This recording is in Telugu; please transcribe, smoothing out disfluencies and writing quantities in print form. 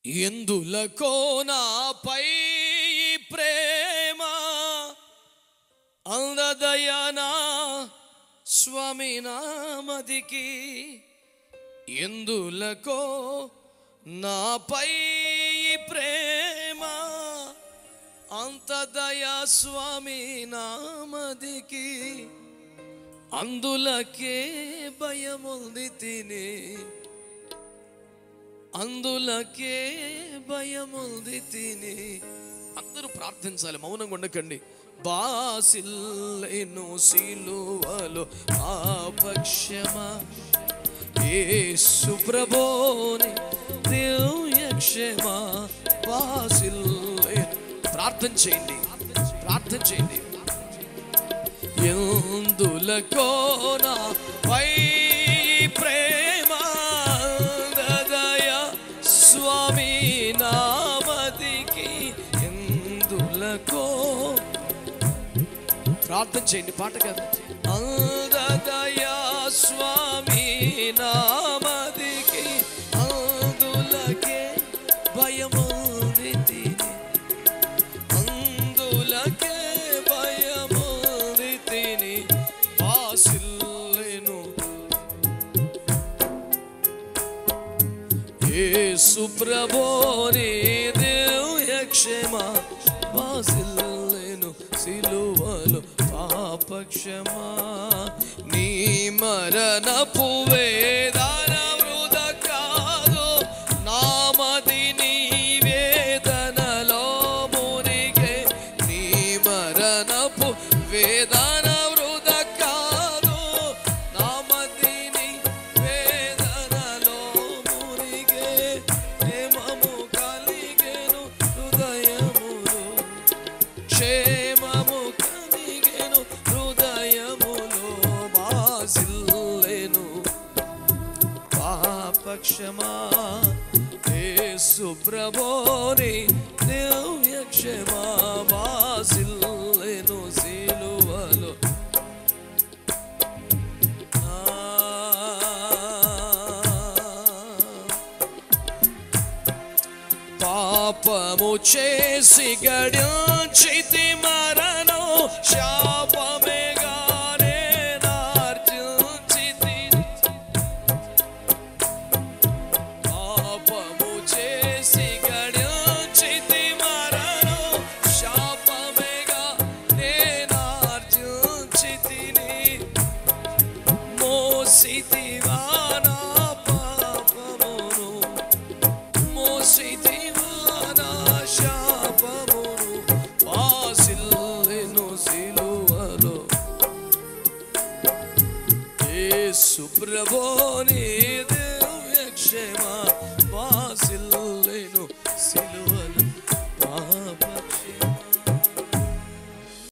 ఎందులకో నాపై ప్రేమ అందదయనా స్వామి నామదికి, ఎందులకో నాపై ప్రేమ అంతదయా స్వామి నామదికి, అందులకే భయముంది తిని, అందులకే భయముంది తిని. అందరూ ప్రార్థించాలి, మౌనంగా ఉండకండి. బాసిల్లెను సిలువలో పాపక్షమా యేసు ప్రభుని దివ్య క్షమా బాసిల్లెను. ప్రార్థన చేయండి, ప్రార్థన చేయండి. ఎందులకో నాపై ప్రేమ దదయ స్వామి నామదికి, ఎందులకో ప్రార్థన చేయండి, పాట కాదు. అందదయా స్వామి నామదికి, అందులకే భయముంది తిని, అందులకే భయముంది తిని బాసిల్లెను యేసు ప్రభుని దివ్య క్షమా బాసిల్లెను సిలువలో పాపక్షమా. నీ మరణపు వేదన వృథ కాదు, నామది నీ వేదనలో మునిగే. నీ మరణపు వేదన వృథ కాదు, నామది నీ వేదనలో మునిగే. ప్రేమము కలిగెను హృదయములో, క్షేమము కలిగెను హృదయములో, బాసిల్లెను పాపక్షమా యేసు ప్రభుని దివ్య క్షమా బాసిల్లెను సిలువలో. పాపము చేసి గడించితి మరణం, శాపమేగానే నార్జించితి. పాపము చేసి గడించితి మరణం, శాపమేగానే నార్జించితిని. మోసితివా నా పాపమును, మోసితివా నా శాపమును, బాసిల్లెను సిలువలో యేసు ప్రభుని దివ్య క్షమా బాసిల్లెను